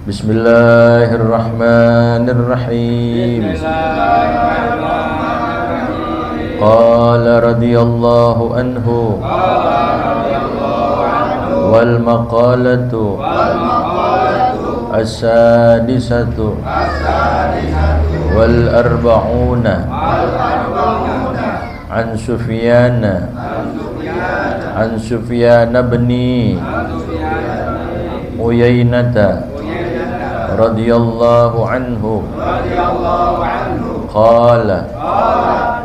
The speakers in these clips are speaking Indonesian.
Bismillahirrahmanirrahim. Qala radhiyallahu anhu wal maqalatu as-sadisatu wal arba'una an Sufyan bin Uyainata radhiyallahu anhu qala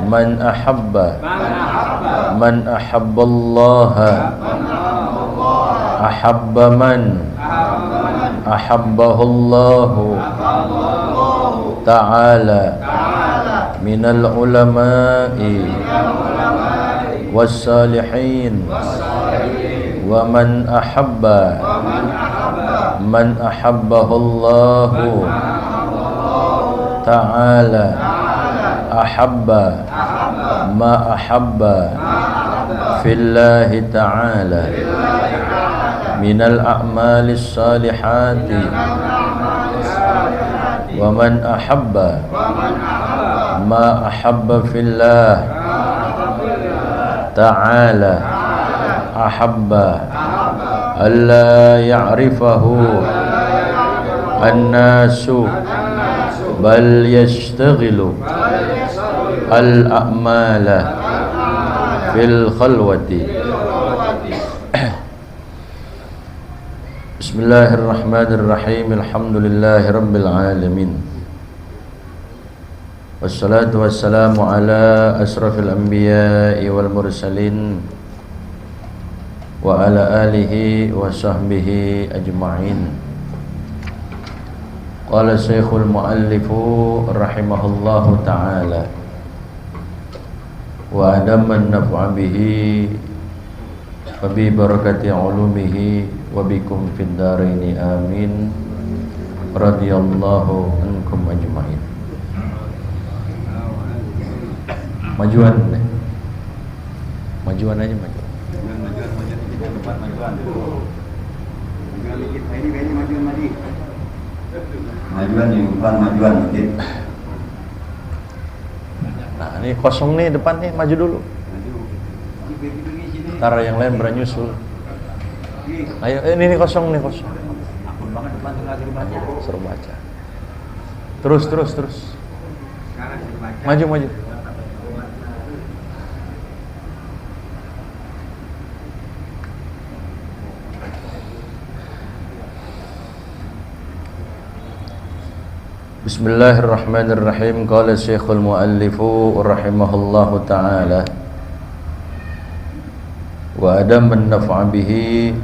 man ahabba Allah ahabba man ahabbahu Allah ta'ala minal ulama'i was salihin wa man ahabba man ahabbahu Allah ta'ala ahabba ma ahabba fillahi ta'ala minal a'malis salihati wa man ahabba ma ahabba fillah ta'ala ahabba alla ya'rifahu an-nasu bal yashtaghilu al-a'mala fil khalwati. Bismillahirrahmanirrahim. Alhamdulillahi rabbil alamin. Wassalatu wassalamu ala asrafil anbiya'i wal mursalin wa ala alihi wa sahbihi ajma'in. Qala syekhul muallifu rahimahullahu ta'ala wa adaman naf'a bihi wa bi barakati ulumihi wa bikum fid dharaini amin. Radhiyallahu ankum ajma'in. Majuan deh. Majuan aja majuan. Majuan di depan, majuan dikit. Nah, ini kosong nih depan nih, maju dulu. Ntar yang lain beranyusul. Ayo, ini kosong nih, kosong. Suruh baca. Terus. Maju. Bismillahirrahmanirrahim. Qala syekhul muallifu rahimahullahu ta'ala wa adaman naf'a bihi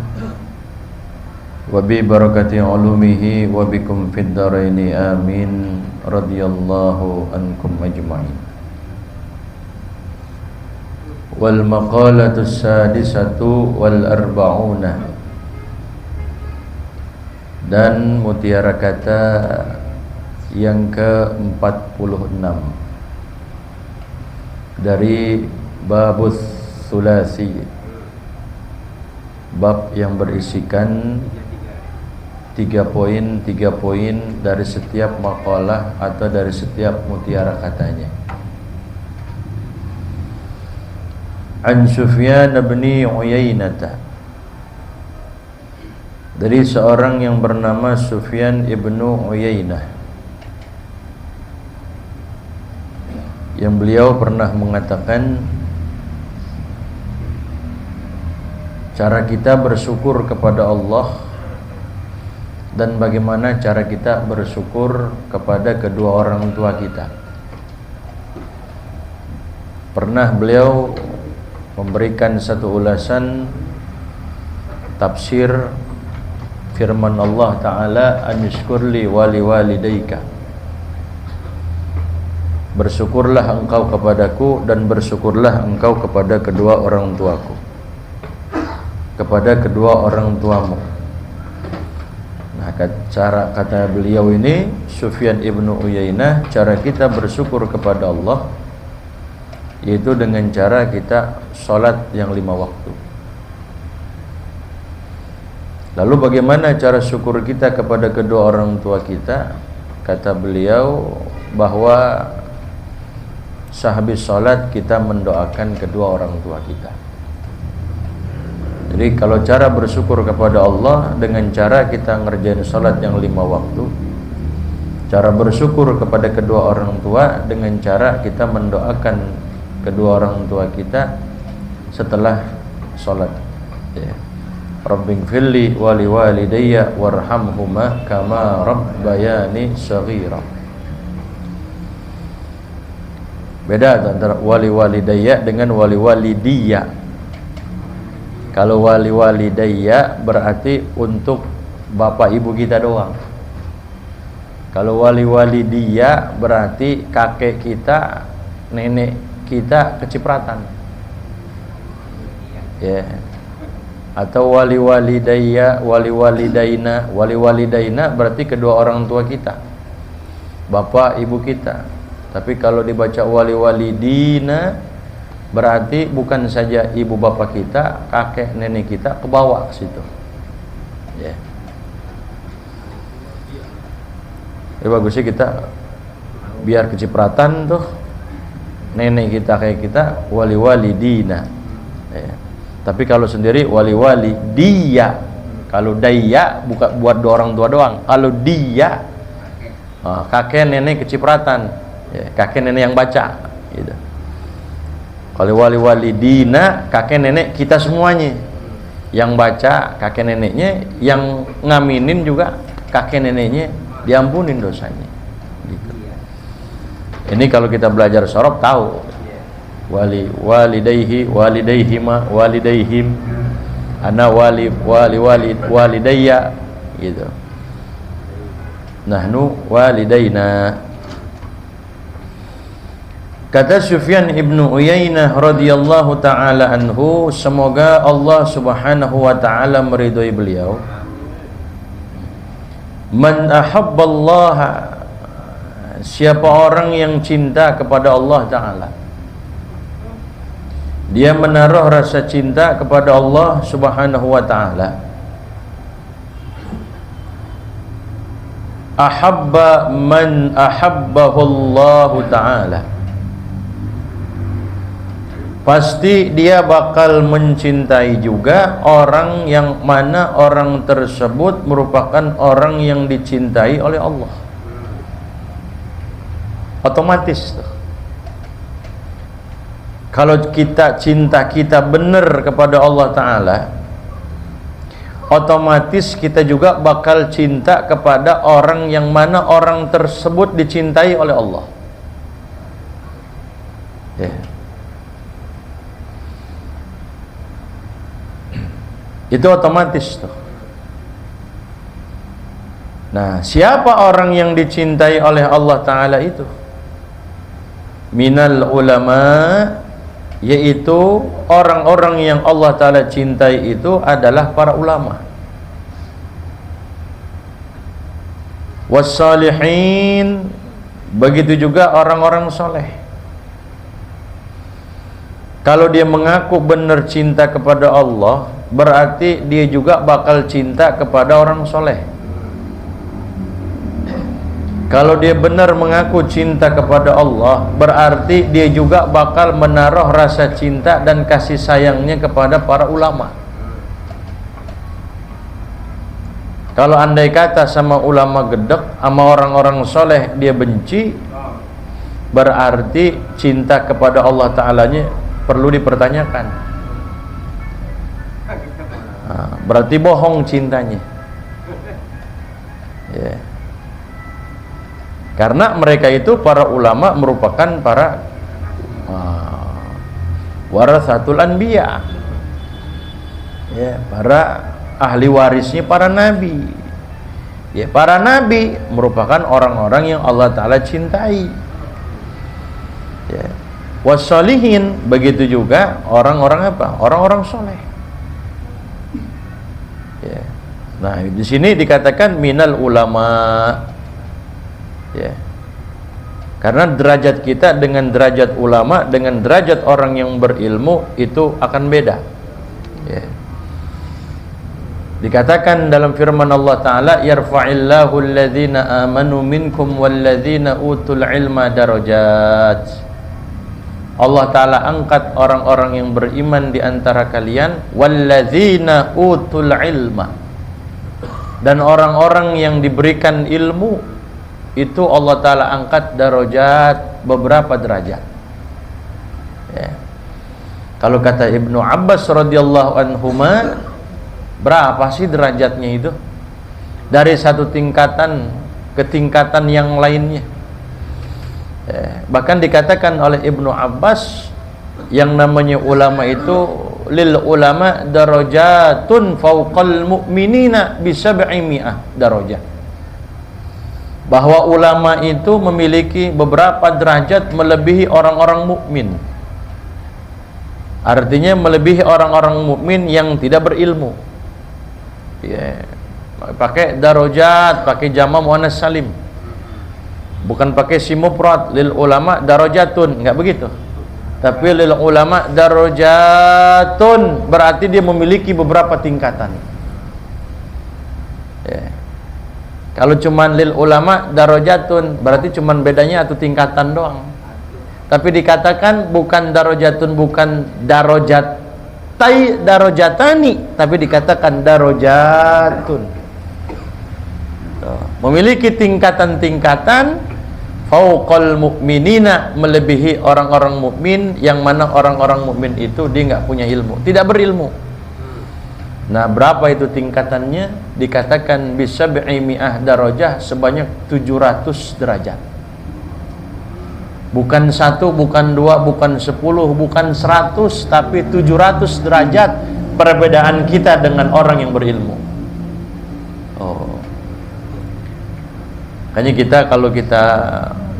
wa bi barakati ulumihi wa bikum fid dharaini amin. Radhiyallahu ankum ajma'in. Wal maqalatu sadisatu wal arba'una. Dan mutiara kata yang ke-46 dari babus sulasi, bab yang berisikan 3 poin dari setiap makalah atau dari setiap mutiara katanya. An Sufyan bin Uyainah, dari seorang yang bernama Sufyan ibnu Uyainah, yang beliau pernah mengatakan cara kita bersyukur kepada Allah dan bagaimana cara kita bersyukur kepada kedua orang tua kita. Pernah beliau memberikan satu ulasan tafsir firman Allah Ta'ala, anishkurli wali walidayka, bersyukurlah engkau kepadaku dan bersyukurlah engkau kepada kedua orang tuaku, kepada kedua orang tuamu. Nah, cara kata beliau ini, Sufyan ibnu Uyainah, cara kita bersyukur kepada Allah yaitu dengan cara kita sholat yang 5 waktu. Lalu bagaimana cara syukur kita kepada kedua orang tua kita? Kata beliau bahwa sehabis sholat kita mendoakan kedua orang tua kita. Jadi kalau cara bersyukur kepada Allah dengan cara kita ngerjain sholat yang 5 waktu, cara bersyukur kepada kedua orang tua dengan cara kita mendoakan kedua orang tua kita setelah sholat, ya. Rabbighfirli wa liwalidayya warhamhuma kama rabbayani shaghira. Beda antara wali walidayya dengan wali walidiyya. Kalau wali walidayya berarti untuk bapak ibu kita doang. Kalau wali walidiyya berarti kakek kita, nenek kita kecipratan. Ya. Atau wali walidayya, wali walidaina berarti kedua orang tua kita, bapak ibu kita. Tapi kalau dibaca wali walidina berarti bukan saja ibu bapak kita, kakek nenek kita ke bawah ke situ. Ya. Ya bagusnya kita biar kecipratan tuh nenek kita kayak kita wali walidina. Ya. Tapi kalau sendiri wali dia. Kalau daya bukan buat dua orang tua doang. Kalau dia kakek nenek kecipratan, ya, kakek nenek yang baca gitu. Kalau wali dina kakek nenek kita semuanya yang baca, kakek neneknya yang ngaminin juga kakek neneknya diampunin dosanya gitu. Ini kalau kita belajar sorof tahu walidayhi walidaihima walidaihim ana walidayya gitu. Nahnu walidaina. Kata Sufyan ibnu Uyainah radhiyallahu ta'ala anhu, semoga Allah subhanahu wa ta'ala meridhai beliau, man ahabballaha, siapa orang yang cinta kepada Allah ta'ala, dia menaruh rasa cinta kepada Allah subhanahu wa ta'ala, ahabba man ahabbahullahu ta'ala, pasti dia bakal mencintai juga orang yang mana orang tersebut merupakan orang yang dicintai oleh Allah. Otomatis tuh. Kalau cinta kita benar kepada Allah Ta'ala, otomatis kita juga bakal cinta kepada orang yang mana orang tersebut dicintai oleh Allah. Ya. Itu otomatis tuh. Nah, siapa orang yang dicintai oleh Allah Ta'ala itu? Minal ulama, yaitu orang-orang yang Allah Ta'ala cintai itu adalah para ulama. Wassalihin, begitu juga orang-orang soleh. Kalau dia mengaku benar cinta kepada Allah, berarti dia juga bakal cinta kepada orang soleh. Kalau dia benar mengaku cinta kepada Allah, berarti dia juga bakal menaruh rasa cinta dan kasih sayangnya kepada para ulama. Kalau andai kata sama ulama gedek, sama orang-orang soleh dia benci, berarti cinta kepada Allah Ta'alanya perlu dipertanyakan. Berarti bohong cintanya. Ya. Karena mereka itu para ulama merupakan para warasatul anbiya, ya, para ahli warisnya para nabi. Ya, para nabi merupakan orang-orang yang Allah Ta'ala cintai. Ya. Wassalihin, begitu juga orang-orang apa? Orang-orang soleh. Ya. Nah, di sini dikatakan minal ulama. Ya. Karena derajat kita dengan derajat ulama, dengan derajat orang yang berilmu itu akan beda. Ya. Dikatakan dalam firman Allah Ta'ala, yarfa'illahu alladhina amanu minkum walladhina utul ilma darajat. Allah Ta'ala angkat orang-orang yang beriman di antara kalian, walladhina utul ilma, dan orang-orang yang diberikan ilmu itu Allah Ta'ala angkat darajat, beberapa derajat. Ya. Kalau kata Ibnu Abbas radhiyallahu anhuma, berapa sih derajatnya itu? Dari satu tingkatan ke tingkatan yang lainnya. Bahkan dikatakan oleh Ibnu Abbas, yang namanya ulama itu, lil ulama darajatun fauqal mu'minina bi 700 darajah. Bahwa ulama itu memiliki beberapa derajat melebihi orang-orang mukmin. Artinya melebihi orang-orang mukmin yang tidak berilmu. Ya, pakai darajat, pakai jama' muannas salim, bukan pakai si mufrad. Lil ulama darajatun, enggak begitu, tapi lil ulama darajatun berarti dia memiliki beberapa tingkatan. Ya. Kalau cuman lil ulama darajatun berarti cuman bedanya atau tingkatan doang. Tapi dikatakan bukan darajatun, bukan darajat darajatani, tapi dikatakan darajatun. Memiliki tingkatan-tingkatan, fauqal mu'minina, melebihi orang-orang mukmin, yang mana orang-orang mukmin itu dia nggak punya ilmu, tidak berilmu. Nah, berapa itu tingkatannya? Dikatakan bisa 700 darajah, sebanyak 700 derajat. Bukan 1, bukan 2, bukan 10, bukan 100, tapi 700 derajat perbedaan kita dengan orang yang berilmu. Oh. Hanya kita, kalau kita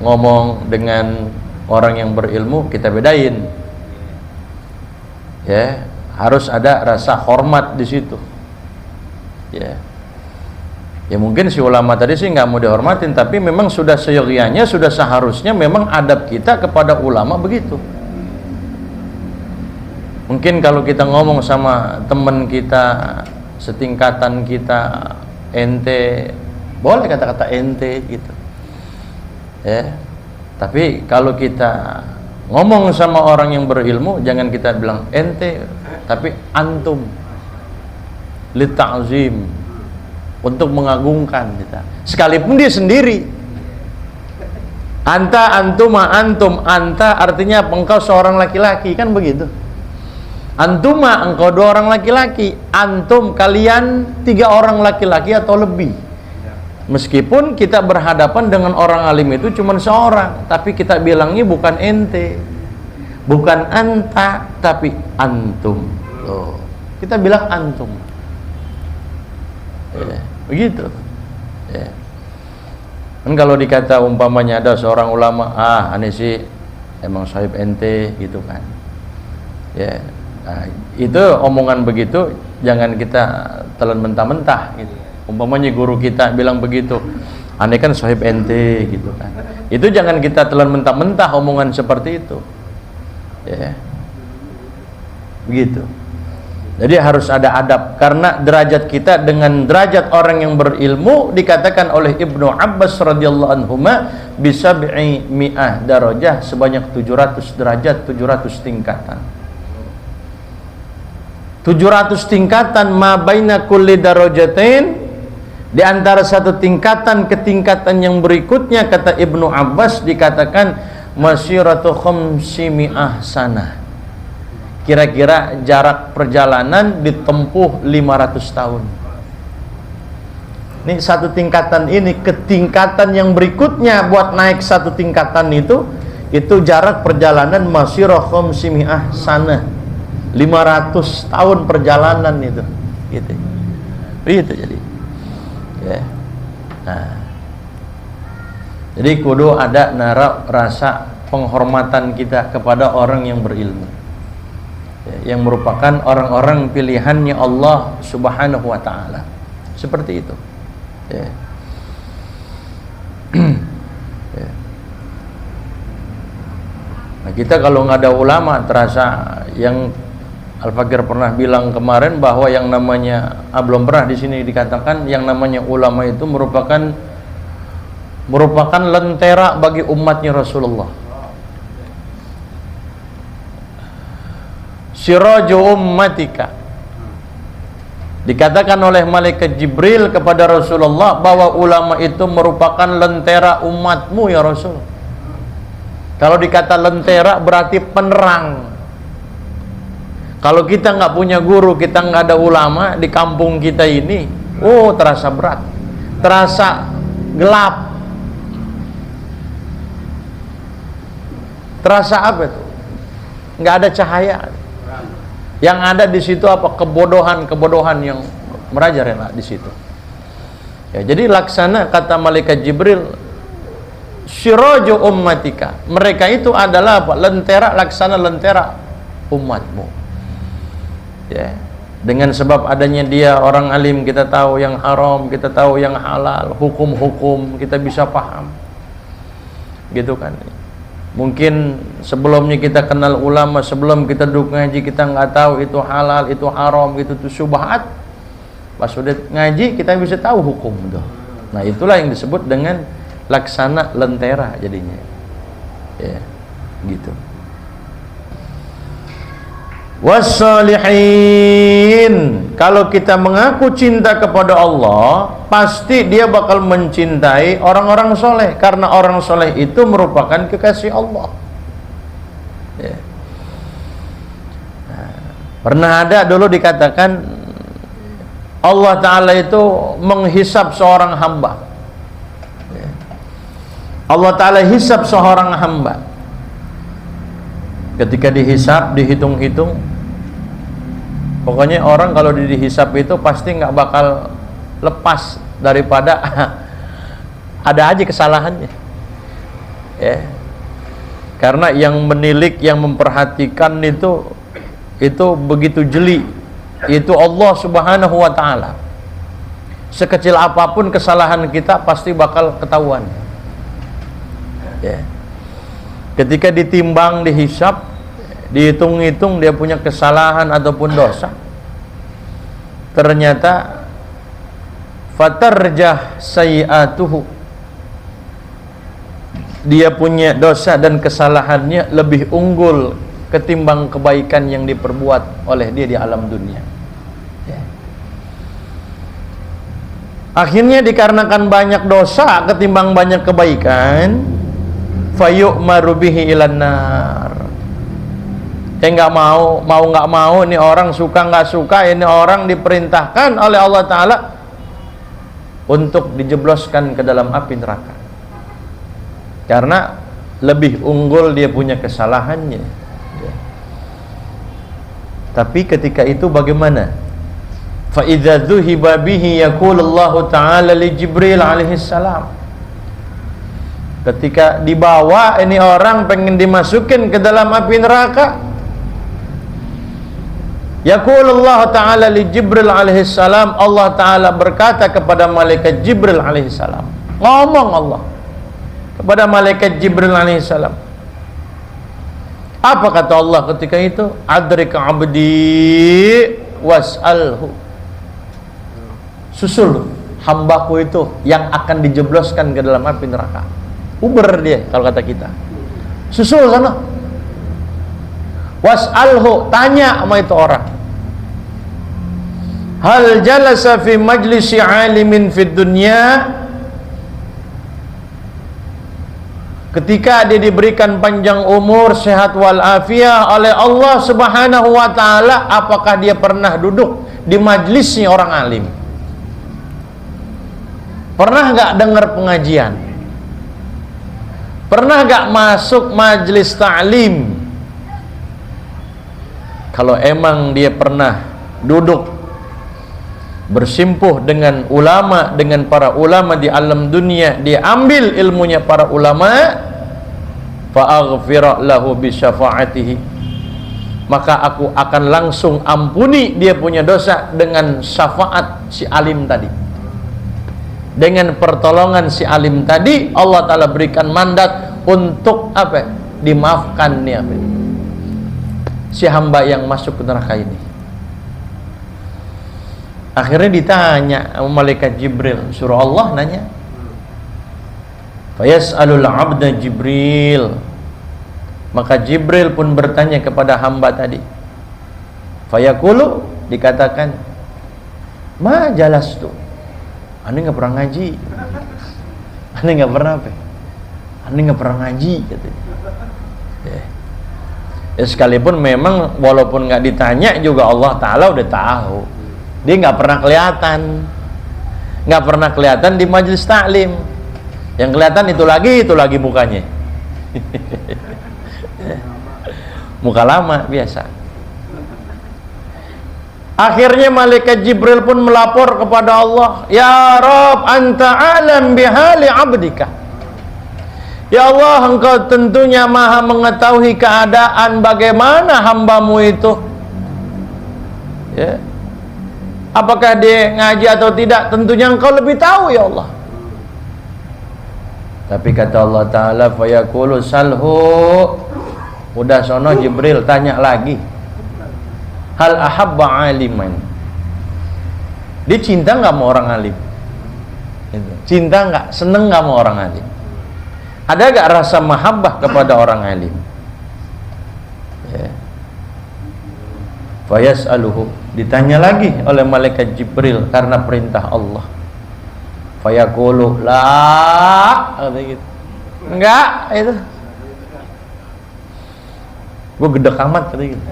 ngomong dengan orang yang berilmu, kita bedain. Ya, harus ada rasa hormat di situ. Ya. Ya mungkin si ulama tadi sih nggak mau dihormatin, tapi memang sudah seyogianya, sudah seharusnya memang adab kita kepada ulama begitu. Mungkin kalau kita ngomong sama teman kita, setingkatan kita, ente, boleh kata-kata ente gitu. Ya. Tapi kalau kita ngomong sama orang yang berilmu, jangan kita bilang ente, tapi antum, li ta'zim, untuk mengagungkan kita, sekalipun dia sendiri. Anta, antuma, antum. Anta artinya engkau seorang laki-laki, kan begitu. Antuma, engkau 2 orang laki-laki. Antum, kalian 3 orang laki-laki atau lebih. Meskipun kita berhadapan dengan orang alim itu cuma seorang, tapi kita bilangnya bukan ente, bukan anta, tapi antum. Loh, kita bilang antum. Ya, begitu. Ya. Kan kalau dikata umpamanya ada seorang ulama, aneh sih emang sahib ente gitu kan. Ya. Nah, itu omongan begitu jangan kita telan mentah-mentah gitu. Umpamanya guru kita bilang begitu, aneh kan sahib ente gitu kan. Itu jangan kita telan mentah-mentah omongan seperti itu. Ya. Begitu. Jadi harus ada adab, karena derajat kita dengan derajat orang yang berilmu dikatakan oleh Ibnu Abbas radhiyallahu anhuma bisa 700 darajah, sebanyak 700 derajat, 700 tingkatan. 700 tingkatan, ma baina kulli darajatain, di antara satu tingkatan ke tingkatan yang berikutnya, kata Ibnu Abbas, dikatakan masiratu 500 sanah. Kira-kira jarak perjalanan ditempuh 500 tahun. Ini satu tingkatan ini ke tingkatan yang berikutnya, buat naik satu tingkatan itu jarak perjalanan masirah 500 sanah. 500 tahun perjalanan itu. Gitu. Begitu jadi. Ya. Nah. Jadi kudu ada rasa penghormatan kita kepada orang yang berilmu, yang merupakan orang-orang pilihannya Allah Subhanahu wa ta'ala. Seperti itu. Ya. Ya. Nah, kita kalau nggak ada ulama terasa yang Al-Fakir pernah bilang kemarin bahwa yang namanya belum pernah di sini dikatakan yang namanya ulama itu merupakan lentera bagi umatnya Rasulullah. Siraju ummatika. Dikatakan oleh malaikat Jibril kepada Rasulullah bahwa ulama itu merupakan lentera umatmu ya Rasul. Kalau dikata lentera berarti penerang. Kalau kita nggak punya guru, kita nggak ada ulama di kampung kita ini, terasa berat, terasa gelap, terasa apa itu? Nggak ada cahaya. Yang ada di situ apa? Kebodohan yang merajalela di situ. Ya, jadi laksana kata malaikat Jibril, siraju ummatika. Mereka itu adalah apa? Lentera, laksana lentera umatmu. Ya, dengan sebab adanya dia orang alim, kita tahu yang haram, kita tahu yang halal, hukum-hukum kita bisa paham. Gitu kan. Mungkin sebelumnya kita kenal ulama, sebelum kita duduk ngaji kita nggak tahu itu halal, itu haram, itu syubhat. Pas sudah ngaji kita bisa tahu hukum tuh. Nah, itulah yang disebut dengan laksana lentera jadinya. Ya, gitu. Wassalihin, kalau kita mengaku cinta kepada Allah, pasti dia bakal mencintai orang-orang soleh, karena orang soleh itu merupakan kekasih Allah. Ya. Nah, pernah ada dulu dikatakan Allah Ta'ala itu menghisap seorang hamba. Ya. Allah Ta'ala hisap seorang hamba. Ketika dihisap, dihitung-hitung, pokoknya orang kalau dihisap itu pasti nggak bakal lepas daripada ada aja kesalahannya. Ya. Karena yang menilik, yang memperhatikan itu begitu jeli. Itu Allah Subhanahu wa Ta'ala. Sekecil apapun kesalahan kita pasti bakal ketahuan. Ya. Ketika ditimbang, dihisap, dihitung-hitung dia punya kesalahan ataupun dosa, ternyata fatarjah sayiatuhu, dia punya dosa dan kesalahannya lebih unggul ketimbang kebaikan yang diperbuat oleh dia di alam dunia. Ya. Akhirnya dikarenakan banyak dosa ketimbang banyak kebaikan, fayu'maru bihi ilan nar. Nggak mau nggak mau, ini orang suka nggak suka, ini orang diperintahkan oleh Allah Ta'ala untuk dijebloskan ke dalam api neraka, karena lebih unggul dia punya kesalahannya. Ya. Tapi ketika itu bagaimana? Fa idza dzuhiba bihi yaqulullahu ta'ala li Jibril alaihi salam. Ketika dibawa ini orang pengen dimasukin ke dalam api neraka, yaqulullah ta'ala li Jibril alaihi salam, Allah Ta'ala berkata kepada malaikat Jibril alaihi salam, ngomong Allah kepada malaikat Jibril alaihi salam. Apa kata Allah ketika itu? Adrik abdi was'alhu, susul hambaku itu yang akan dijebloskan ke dalam api neraka. Uber dia kalau kata kita, susul sana, was'alhu, tanya sama itu orang, hal jalasa fi majlisi alimin fid dunya, ketika dia diberikan panjang umur, sehat walafiat oleh Allah Subhanahu wa Ta'ala, apakah dia pernah duduk di majlisnya orang alim? Pernah gak dengar pengajian? Pernah gak masuk majlis ta'lim? Kalau emang dia pernah duduk bersimpuh dengan ulama, dengan para ulama di alam dunia, dia ambil ilmunya para ulama, fa'aghfira lahu bisyafa'atihi, maka aku akan langsung ampuni dia punya dosa dengan syafaat si alim tadi. Dengan pertolongan si alim tadi, Allah Ta'ala berikan mandat untuk apa? Dimaafkan nih apa? si hamba yang masuk ke neraka ini? Akhirnya ditanya sama malaikat Jibril, suruh Allah nanya. Fayas'alul 'abda Jibril. Maka Jibril pun bertanya kepada hamba tadi. Fayaqulu, dikatakan, ma jalastu. Ane nggak pernah ngaji. Ane nggak pernah apa? Ane nggak pernah ngaji katanya. Ya, sekalipun memang walaupun nggak ditanya juga Allah Ta'ala udah tahu. Dia nggak pernah kelihatan di majelis taklim. Yang kelihatan itu lagi mukanya. Muka lama biasa. Akhirnya malaikat Jibril pun melapor kepada Allah, ya Rabb, anta alam bihali abdika. Ya Allah, engkau tentunya maha mengetahui keadaan bagaimana hambamu itu. Ya. Apakah dia ngaji atau tidak, tentunya engkau lebih tahu ya Allah. Tapi kata Allah Ta'ala, fayaqulu salhu. Udah sono Jibril tanya lagi, hal ahabba aliman. Dia cinta nggak sama orang alim? Cinta nggak, seneng nggak sama orang alim? Ada nggak rasa mahabbah kepada orang alim? Ya. Fayas'aluhu, ditanya lagi oleh malaikat Jibril karena perintah Allah. Fayaqulu la, kata gitu. Enggak, itu. Gue gedek amat kata gitu.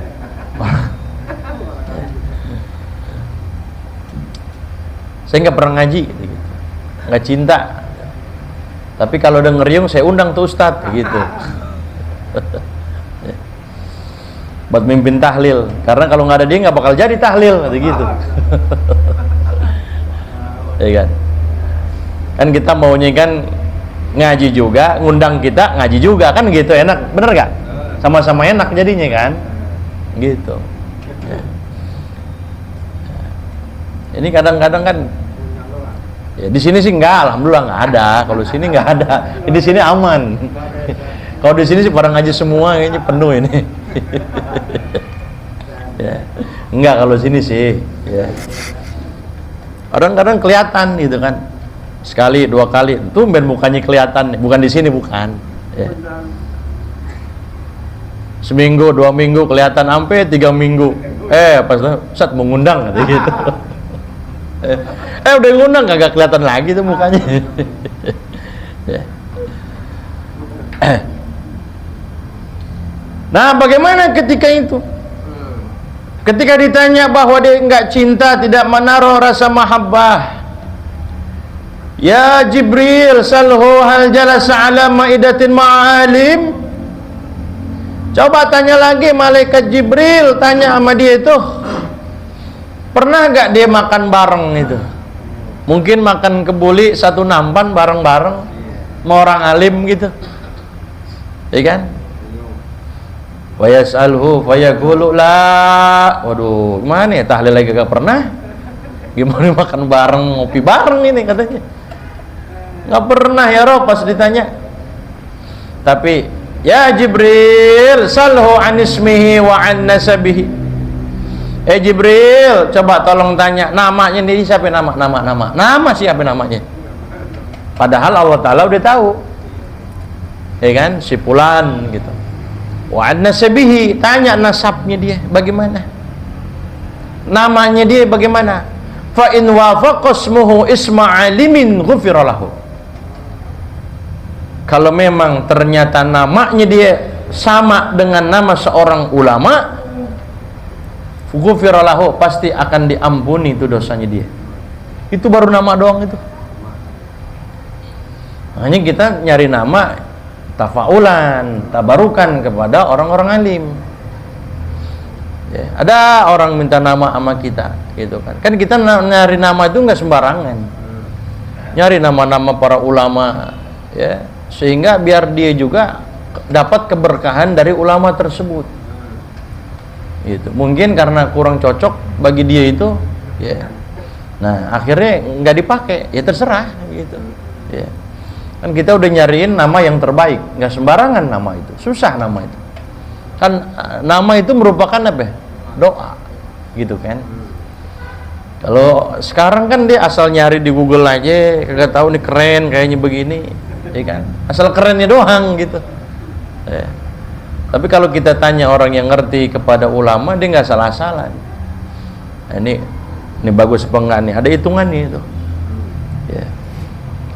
Saya nggak pernah ngaji gitu. Nggak cinta. Tapi kalau udah ngeriung saya undang tuh ustadz gitu. Buat mimpin tahlil, karena kalau nggak ada dia nggak bakal jadi tahlil gitu. Ya kan? Kan kita maunya kan ngaji juga, ngundang kita ngaji juga, kan gitu, enak, bener gak? Sama-sama enak jadinya kan, gitu. Ya. Ini kadang-kadang kan, ya di sini sih enggak, alhamdulillah nggak ada. Kalau sini nggak ada, di sini aman. Kalau di sini sih pada ngaji semua, kayaknya penuh ini. Ya. Enggak kalau sini sih. Ya. Kadang-kadang kelihatan gitu kan. Sekali, dua kali, tumben mukanya kelihatan, bukan di sini bukan. Ya. Seminggu, 2 minggu kelihatan, sampai 3 minggu. Pas Ustaz mau ngundang gitu. Udah ngundang kagak kelihatan lagi tuh mukanya. Ya. Nah, bagaimana ketika itu? Ketika ditanya bahwa dia enggak cinta, tidak menaruh rasa mahabbah. Ya Jibril, salhu hal jalasa ala maidatin ma'alim. Coba tanya lagi malaikat Jibril, tanya sama dia itu, pernah gak dia makan bareng itu? Mungkin makan kebuli satu nampan bareng-bareng sama orang alim gitu. Ya kan? Wa yas'alhu fayaqulu la. Waduh, gimana ya, tahlil lagi gak pernah? Gimana makan bareng, ngopi bareng ini katanya? Nggak pernah ya Rob pas ditanya. Tapi ya Jibril, salhu an ismihi wa an nasabihi. Jibril, coba tolong tanya namanya ini siapa, nama siapa namanya? Padahal Allah Ta'ala udah tahu, ya kan, si fulan gitu. Wa an nasabihi, tanya nasabnya dia bagaimana, namanya dia bagaimana. Fa in wafaqa ismuhu isma alimin ghufira lahu. Kalau memang ternyata namanya dia sama dengan nama seorang ulama, ghufira lahu, pasti akan diampuni itu dosanya dia. Itu baru nama doang itu. Hanya kita nyari nama tafaulan, tabarukan kepada orang-orang alim. Ya, ada orang minta nama sama kita, gitu kan? Kan kita nyari nama itu nggak sembarangan, nyari nama-nama para ulama, ya, sehingga biar dia juga dapat keberkahan dari ulama tersebut. Gitu. Mungkin karena kurang cocok bagi dia itu, ya. Nah, akhirnya nggak dipakai, ya terserah, gitu. Ya. Kan kita udah nyariin nama yang terbaik, nggak sembarangan nama itu, susah nama itu. Kan nama itu merupakan apa? Doa, gitu kan? Kalau sekarang kan dia asal nyari di Google aja, kagak tahu nih keren kayaknya begini, ya kan? Asal kerennya doang gitu. Ya. Tapi kalau kita tanya orang yang ngerti kepada ulama, dia nggak salah-salah. Nah, ini bagus apa enggak nih? Ada hitungannya itu. Ya.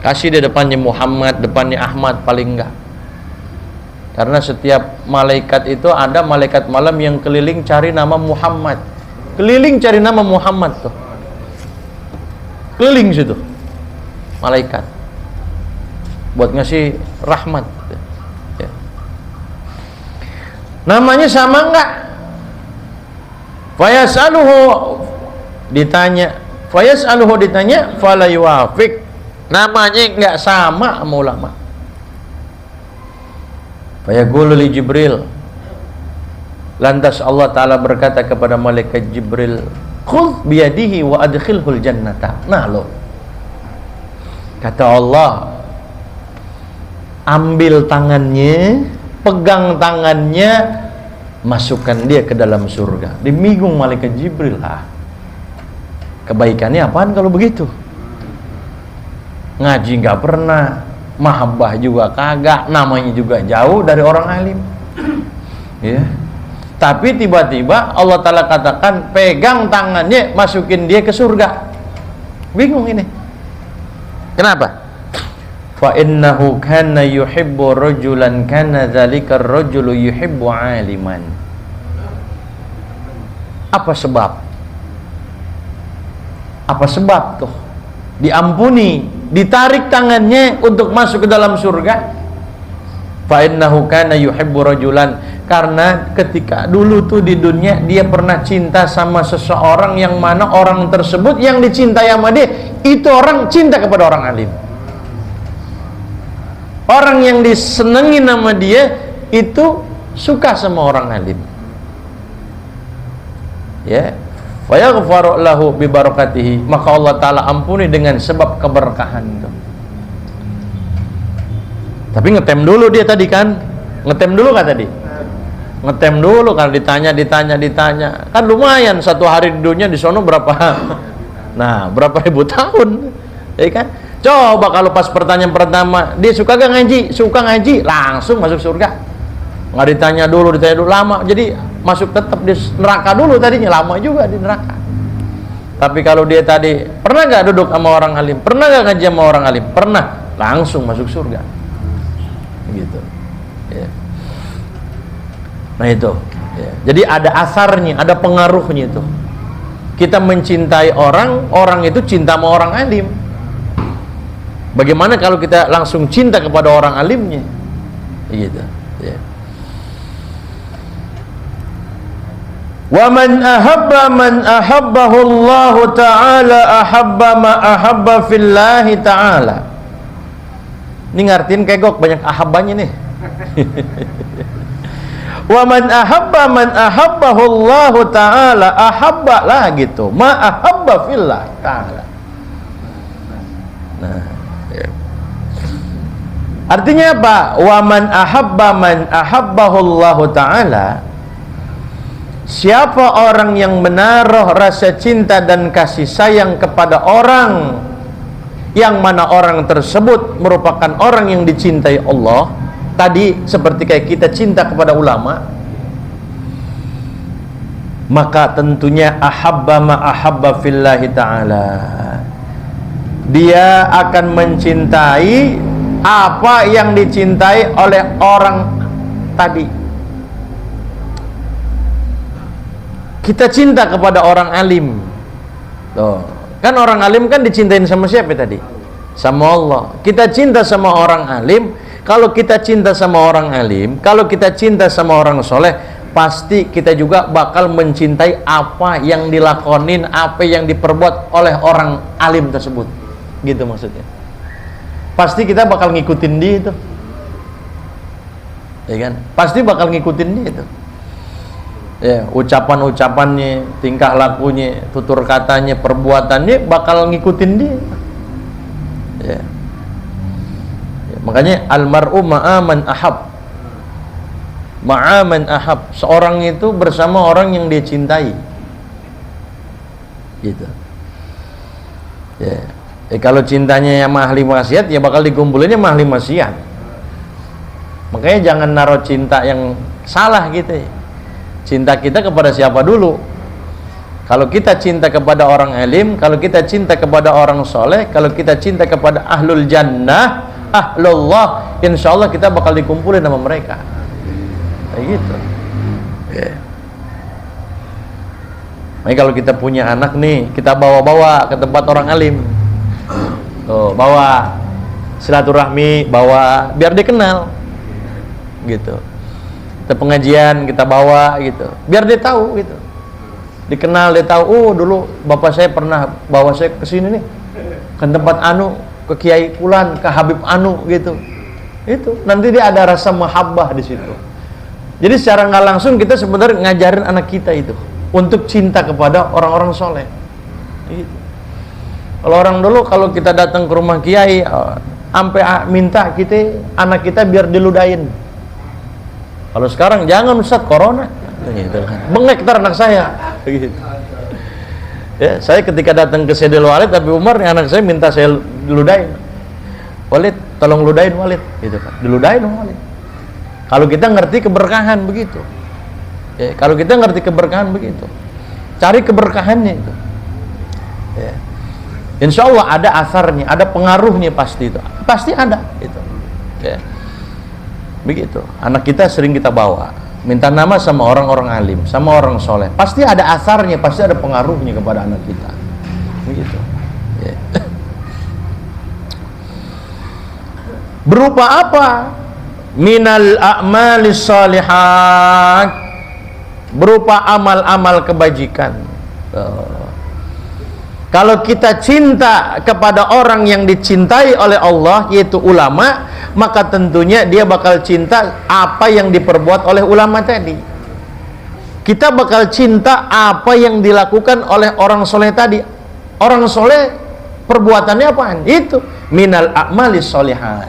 Kasih dia depannya Muhammad, depannya Ahmad, paling enggak. Karena setiap malaikat itu ada malaikat malam yang keliling cari nama Muhammad. Keliling cari nama Muhammad tuh. Keliling situ malaikat buat ngasih rahmat ya. Namanya sama enggak? Fayasaluhu ditanya, fala yuwafiq, namanya enggak sama sama ulama. Fayaqulu li Jibril, lantas Allah Ta'ala berkata kepada malaikat Jibril, khudh biyadihi wa adkhilhul jannata. Nah lo, kata Allah, ambil tangannya, pegang tangannya, masukkan dia ke dalam surga. Dibingung malaikat Jibril, kebaikannya apaan kalau begitu? Ngaji nggak pernah, mahabbah juga kagak, namanya juga jauh dari orang alim, ya. Tapi tiba-tiba Allah Ta'ala katakan pegang tangannya, masukin dia ke surga. Bingung ini. Kenapa? Fa innahu kana yuhibbu rajulan kana dzalika ar-rajulu yuhibbu aliman. Apa sebab? Apa sebab tuh? Diampuni, ditarik tangannya untuk masuk ke dalam surga. Fa innahu kana yuhibbu rajulan, karena ketika dulu tuh di dunia dia pernah cinta sama seseorang yang mana orang tersebut yang dicintai sama dia itu orang cinta kepada orang alim. Orang yang disenangi nama dia itu suka sama orang alim. Ya, fa yaghfaru lahu bi barakatihi, maka Allah Ta'ala ampuni dengan sebab keberkahan itu. Tapi ngetem dulu dia tadi kan, ngetem dulu kan tadi, ngetem dulu kan, ditanya kan lumayan satu hari di dunia di sono berapa, nah berapa ribu tahun, ya kan? Coba kalau pas pertanyaan pertama dia suka gak ngaji, suka ngaji, langsung masuk surga, nggak ditanya dulu lama, jadi masuk tetap di neraka dulu tadinya, lama juga di neraka. Tapi kalau dia tadi pernah gak duduk sama orang alim, pernah gak ngaji sama orang alim, pernah, langsung masuk surga. Gitu ya. Nah itu ya. Jadi ada asarnya, ada pengaruhnya itu. Kita mencintai orang, orang itu cinta sama orang alim. Bagaimana kalau kita langsung cinta kepada orang alimnya? Gitu ya. Wa man ahabbahu Allah Ta'ala ahabba ma ahabba fillahi ta'ala. Ini ngartiin kegok, banyak ahabbanya nih. Wa man ahabbahu Allah Ta'ala ahabba lah gitu, ma ahabba fillah ta'ala. Nah ya. Artinya apa? Wa man ahabbahu Allah Ta'ala, siapa orang yang menaruh rasa cinta dan kasih sayang kepada orang yang mana orang tersebut merupakan orang yang dicintai Allah, tadi seperti kayak kita cinta kepada ulama, maka tentunya ahabba ma ahabba fillahi ta'ala, dia akan mencintai apa yang dicintai oleh orang tadi. Kita cinta kepada orang alim, tuh kan orang alim kan dicintain sama siapa tadi? Sama Allah. Kita cinta sama orang alim. Kalau kita cinta sama orang alim, kalau kita cinta sama orang soleh, pasti kita juga bakal mencintai apa yang dilakonin, apa yang diperbuat oleh orang alim tersebut. Gitu maksudnya. Pasti kita bakal ngikutin dia itu, ya kan? Pasti bakal ngikutin dia itu. Ya, ucapan-ucapannya, tingkah lakunya, tutur katanya, perbuatannya bakal ngikutin dia. Ya. Ya, makanya almar'u ma'a man ahab. ma'aman ahab, seorang itu bersama orang yang dia cintai, gitu. Ya. Kalau cintanya yang ahli maksiat, ya bakal dikumpulinnya ahli maksiat. Makanya jangan naruh cinta yang salah gitu ya. Cinta kita kepada siapa dulu? Kalau kita cinta kepada orang alim, kalau kita cinta kepada orang soleh, kalau kita cinta kepada ahlul jannah, ahlullah, insya Allah kita bakal dikumpulin sama mereka. Kayak gitu. Yeah. Makanya kalau kita punya anak nih, kita bawa-bawa ke tempat orang alim. Tuh, bawa silaturahmi, bawa biar dia kenal. Gitu. Kita pengajian kita bawa gitu. Biar dia tahu gitu. Dikenal, dia tahu, oh dulu bapak saya pernah bawa saya ke sini nih. Ke tempat anu, ke Kiai Fulan, ke Habib anu gitu. Itu nanti dia ada rasa mahabbah di situ. Jadi secara nggak langsung kita sebenarnya ngajarin anak kita itu untuk cinta kepada orang-orang soleh. Gitu. Kalau orang dulu kalau kita datang ke rumah kiai, sampai minta kita anak kita biar diludain. Kalau sekarang jangan Ustaz, corona. Gitu. Bengek ntar anak saya. Gitu. Ya, saya ketika datang ke Sayyidil Walid tapi Umar, anak saya minta saya ludain. Walid, tolong ludain Walid, gitu kan. Diludain Walid. Kalau kita ngerti keberkahan begitu. Ya, kalau kita ngerti keberkahan begitu. Cari keberkahannya itu. Ya. Insya Allah ada asarnya, ada pengaruhnya pasti itu. Pasti ada gitu. Ya. Begitu. Anak kita sering kita bawa, minta nama sama orang-orang alim, sama orang soleh. Pasti ada asarnya, pasti ada pengaruhnya kepada anak kita. Begitu. Ya. Berupa apa? Minal a'malis shalihat, berupa amal-amal kebajikan. Kalau kita cinta kepada orang yang dicintai oleh Allah, yaitu ulama, maka tentunya dia bakal cinta apa yang diperbuat oleh ulama tadi. Kita bakal cinta apa yang dilakukan oleh orang soleh tadi. Orang soleh perbuatannya apaan? Itu minal a'malis sholihat,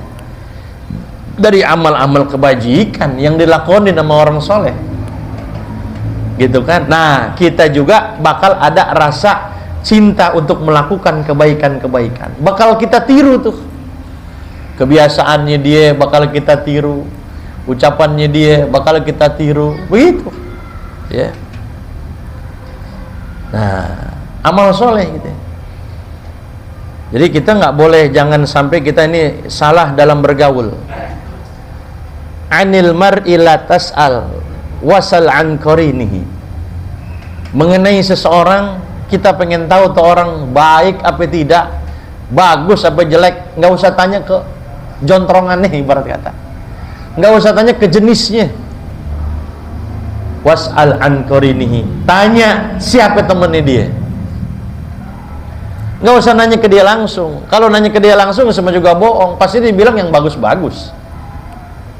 dari amal-amal kebajikan yang dilakukan sama orang soleh, gitu kan. Nah, kita juga bakal ada rasa cinta untuk melakukan kebaikan-kebaikan. Bakal kita tiru tuh. Kebiasaannya dia bakal kita tiru. Ucapannya dia bakal kita tiru. Begitu. Ya. Nah, amal soleh gitu. Jadi kita nggak boleh, jangan sampai kita ini salah dalam bergaul. Anil mar'i la tas'al wasal an qarinihi. Mengenai seseorang, kita pengen tahu tuh orang baik apa tidak, bagus apa jelek, nggak usah tanya ke jontrongannya, ibarat kata. Nggak usah tanya ke jenisnya. Was'al an qarinihi. Tanya siapa temennya dia. Nggak usah nanya ke dia langsung. Kalau nanya ke dia langsung sama juga bohong, pasti dia bilang yang bagus-bagus.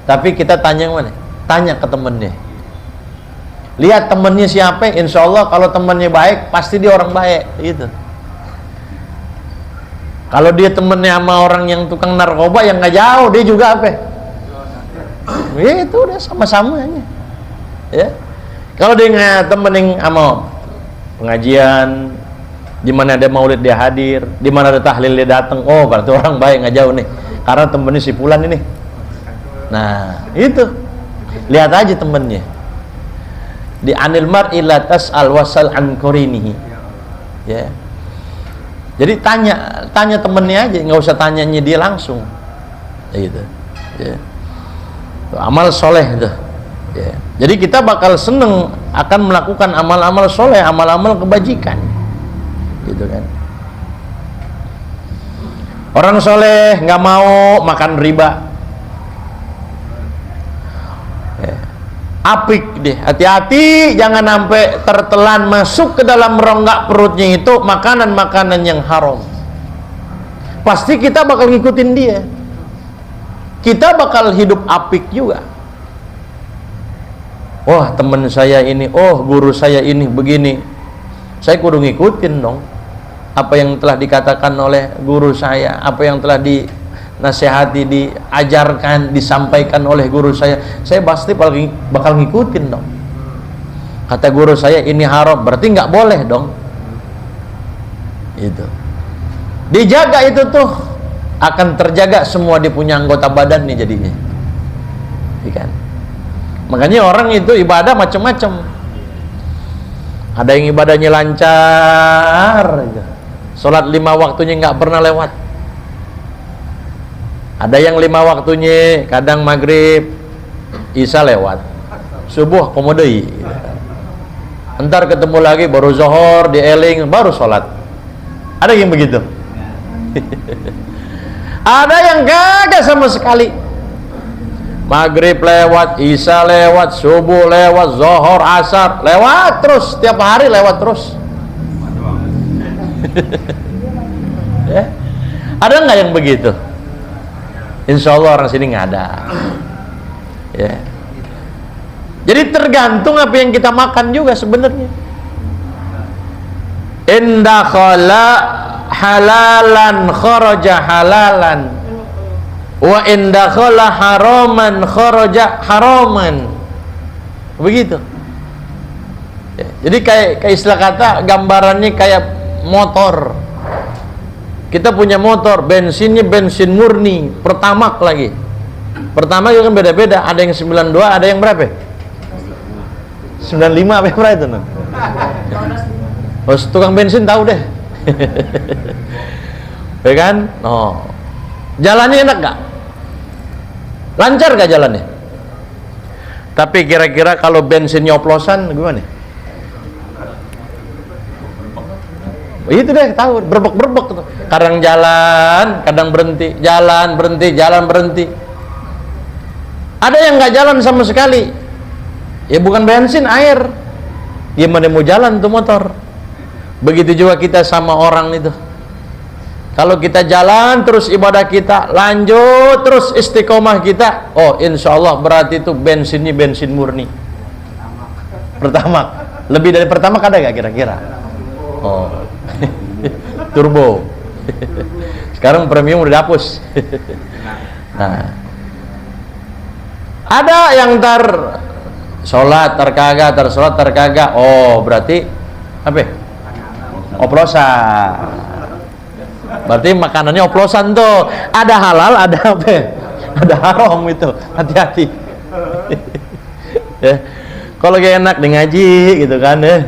Tapi kita tanya yang mana? Tanya ke temennya. Lihat temennya siapa, insya Allah kalau temennya baik, pasti dia orang baik, gitu. Kalau dia temennya sama orang yang tukang narkoba, yang nggak jauh, dia juga apa? Itu udah sama-sama aja. Ya. Kalau dia temenin sama pengajian, di mana ada maulid dia hadir, di mana ada tahlil dia datang, oh berarti orang baik, nggak jauh nih. Karena temennya si Fulan ini. Nah, itu. Lihat aja temennya. Di anil mar'i la tas'al wasal an qarinihi. Ya. Jadi tanya temennya aja, nggak usah tanyanya dia langsung. Ya gitu. Ya. Tuh, amal soleh itu. Ya. Jadi kita bakal seneng akan melakukan amal-amal soleh, amal-amal kebajikan. Gitu kan. Orang soleh nggak mau makan riba. Apik deh, hati-hati jangan sampai tertelan masuk ke dalam rongga perutnya itu makanan-makanan yang haram. Pasti kita bakal ngikutin dia. Kita bakal hidup apik juga. Wah, teman saya ini, oh guru saya ini begini. Saya kudu ngikutin dong apa yang telah dikatakan oleh guru saya, apa yang telah nasihati, diajarkan, disampaikan oleh guru saya pasti bakal ngikutin dong. Kata guru saya ini haram, berarti nggak boleh dong. Itu dijaga, itu tuh akan terjaga semua, dia punya anggota badan nih jadinya. Ikan. Makanya orang itu ibadah macam-macam. Ada yang ibadahnya lancar, sholat 5 waktunya nggak pernah lewat. Ada yang 5 waktunya kadang maghrib, isya lewat, subuh komodoi. Entar ketemu lagi baru zuhur, dieling, baru sholat. Ada yang begitu. Ada yang kagak sama sekali. Maghrib lewat, isya lewat, subuh lewat, zuhur, asar lewat terus, tiap hari lewat terus. Ya. Ada nggak yang begitu? Insya Allah orang sini nggak ada. Ya. Jadi tergantung apa yang kita makan juga sebenarnya. Indakhala halalan kharaja halalan, wa indakhala haraman kharaja haraman. Begitu. Ya. Jadi kayak istilah kata, gambarannya kayak motor. Kita punya motor, bensinnya bensin murni, Pertamax lagi. Pertamax itu kan beda-beda, ada yang 92, ada yang berapa? 95 apa berapa itu? Oh, tukang bensin tahu deh. Ya kan? Oh. Jalannya enak gak? Lancar gak jalannya? Tapi kira-kira kalau bensinnya oplosan gimana? Itu deh tahu, berbek-berbek tuh. Kadang jalan, kadang berhenti, jalan berhenti, jalan berhenti. Ada yang nggak jalan sama sekali. Ya bukan bensin, air. Gimana mau jalan tuh motor? Begitu juga kita sama orang itu. Kalau kita jalan terus ibadah kita, lanjut terus istiqomah kita, oh insya Allah berarti itu bensinnya bensin murni. Pertama, lebih dari pertama ada gak kira-kira? Oh, turbo. Sekarang premium udah dihapus. Nah, ada yang sholat terkagak, oh berarti apa? Oplosan. Berarti makanannya oplosan tuh. Ada halal, ada apa? Ada haram itu. Hati-hati. Ya. Kalau gak enak di ngaji gitu kan ya.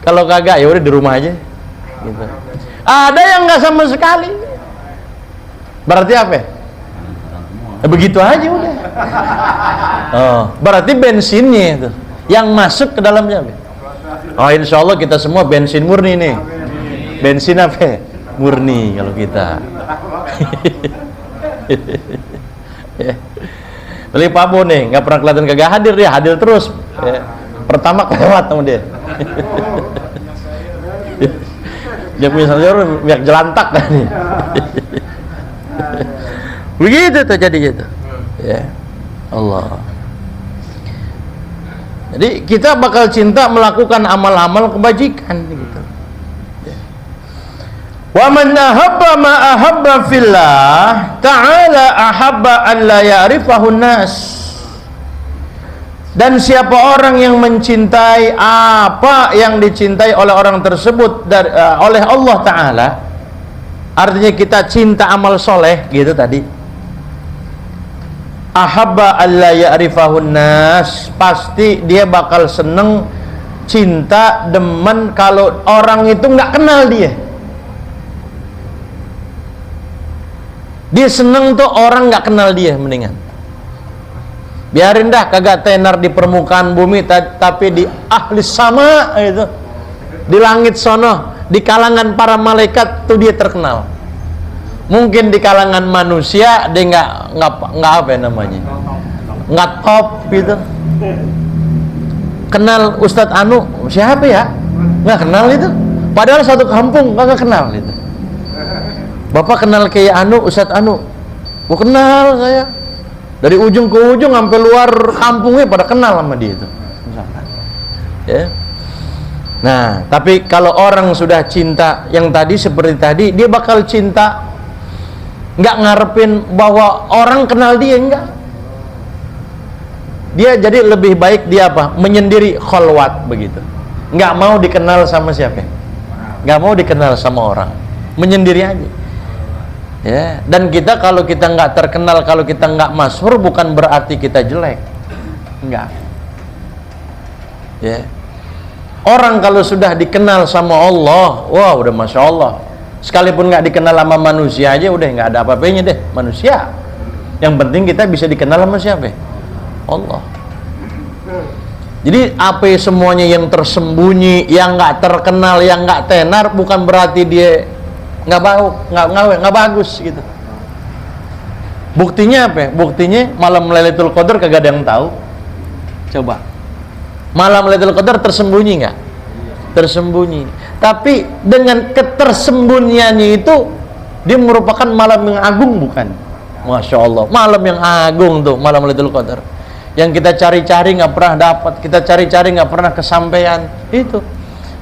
Kalau kagak ya udah di rumah aja. Gitu. Ada yang nggak sama sekali. Berarti apa? Begitu aja udah. Oh, berarti bensinnya itu yang masuk ke dalamnya. Oh, insya Allah kita semua bensin murni nih. Bensin apa? Murni kalau kita. Beli Pak Bo nih, nggak pernah kelihatan kagak hadir, dia hadir terus. Pertama kelewat sama dia. Dia punya sayur biar jelantak kan. Begitu tuh jadi gitu. Ya. Allah. Jadi kita bakal cinta melakukan amal-amal kebajikan gitu. Wa man ahabba ma ahabba fillah ta'ala ahabba an la ya'rifahu nas. Dan siapa orang yang mencintai apa yang dicintai oleh orang tersebut oleh Allah Ta'ala, artinya kita cinta amal soleh gitu tadi, ahabba an la ya'rifahu nas, pasti dia bakal seneng, cinta, demen kalau orang itu nggak kenal dia. Dia seneng tuh orang nggak kenal dia, mendingan biarin dah kagak tenar di permukaan bumi, tapi di ahli sama itu, di langit sono, di kalangan para malaikat tuh dia terkenal. Mungkin di kalangan manusia dia nggak apa ya namanya, nggak top gitu. Kenal Ustadz Anu, siapa ya? Nggak kenal itu. Padahal satu kampung nggak kenal itu. Bapak kenal kayak Anu, Ustadz Anu, gua kenal saya. Dari ujung ke ujung sampai luar kampungnya pada kenal sama dia itu. Ya. Nah, tapi kalau orang sudah cinta yang tadi seperti tadi, dia bakal cinta nggak ngarepin bahwa orang kenal dia, enggak. Dia jadi lebih baik dia apa? Menyendiri, khalwat begitu. Nggak mau dikenal sama siapa? Nggak mau dikenal sama orang, menyendiri aja. Ya, dan kita kalau kita nggak terkenal, kalau kita nggak masyhur, bukan berarti kita jelek, enggak. Ya, orang kalau sudah dikenal sama Allah, wah udah masya Allah. Sekalipun nggak dikenal sama manusia aja, udah nggak ada apa-apanya deh manusia. Yang penting kita bisa dikenal sama siapa? Allah. Jadi apa semuanya yang tersembunyi, yang nggak terkenal, yang nggak tenar, bukan berarti dia nggak bau, nggak bagus gitu. Buktinya apa? Buktinya malam Lailatul Qadar kagak ada yang tahu. Coba, malam Lailatul Qadar tersembunyi nggak? Tersembunyi. Tapi dengan ketersembunyiannya itu, dia merupakan malam yang agung, bukan? Masya Allah, malam yang agung tuh malam Lailatul Qadar. Yang kita cari-cari nggak pernah dapat, kita cari-cari nggak pernah kesampaian itu.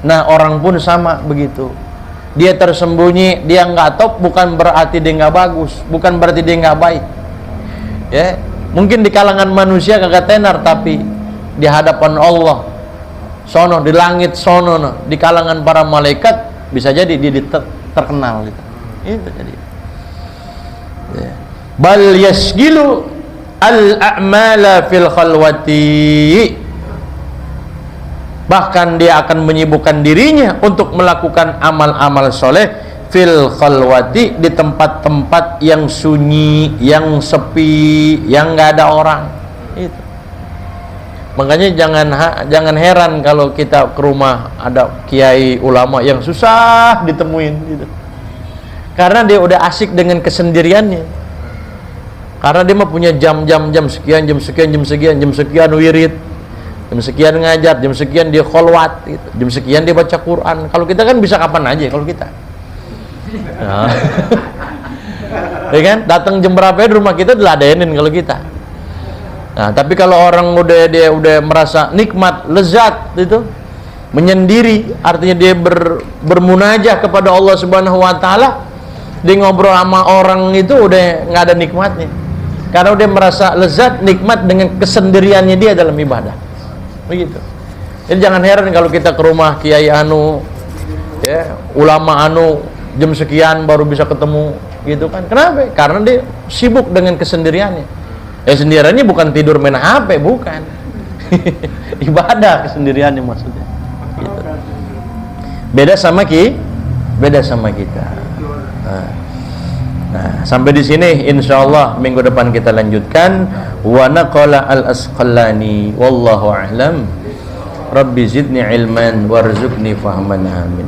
Nah, orang pun sama begitu. Dia tersembunyi, dia nggak top, bukan berarti dia nggak bagus, bukan berarti dia nggak baik. Ya, mungkin di kalangan manusia kagak tenar, tapi di hadapan Allah, sono di langit sono, di kalangan para malaikat bisa jadi dia terkenal gitu. Itu jadi. Ya. Bal yasgilu al-a'mala fil khalwati, bahkan dia akan menyibukkan dirinya untuk melakukan amal-amal soleh fil khalwati, di tempat-tempat yang sunyi, yang sepi, yang nggak ada orang. Itu makanya jangan heran kalau kita ke rumah ada kiai ulama yang susah ditemuin gitu, karena dia udah asik dengan kesendiriannya. Karena dia mah punya jam sekian wirid, jam sekian ngajar, jam sekian dia kholwat gitu, jam sekian dia baca Quran. Kalau kita kan bisa kapan aja kalau kita. Nah. Ya kan? Datang jam berapa ya di rumah kita diladenin kalau kita. Nah, tapi kalau orang dia udah merasa nikmat, lezat itu, menyendiri, artinya dia bermunajah kepada Allah Subhanahu wa taala, dia ngobrol sama orang itu udah nggak ada nikmatnya. Karena udah merasa lezat, nikmat dengan kesendiriannya dia dalam ibadah. Begitu. Jadi jangan heran kalau kita ke rumah kiai anu, ya, ulama anu, jam sekian baru bisa ketemu, gitu kan? Kenapa? Karena dia sibuk dengan kesendiriannya. Sendiriannya bukan tidur main HP, bukan. Ibadah kesendiriannya maksudnya. Gitu. Beda sama kita. Nah, sampai di sini insyaallah minggu depan kita lanjutkan. Wa naqala al-Asqalani wallahu a'lam. Rabbi zidni ilman warzuqni fahman, amin.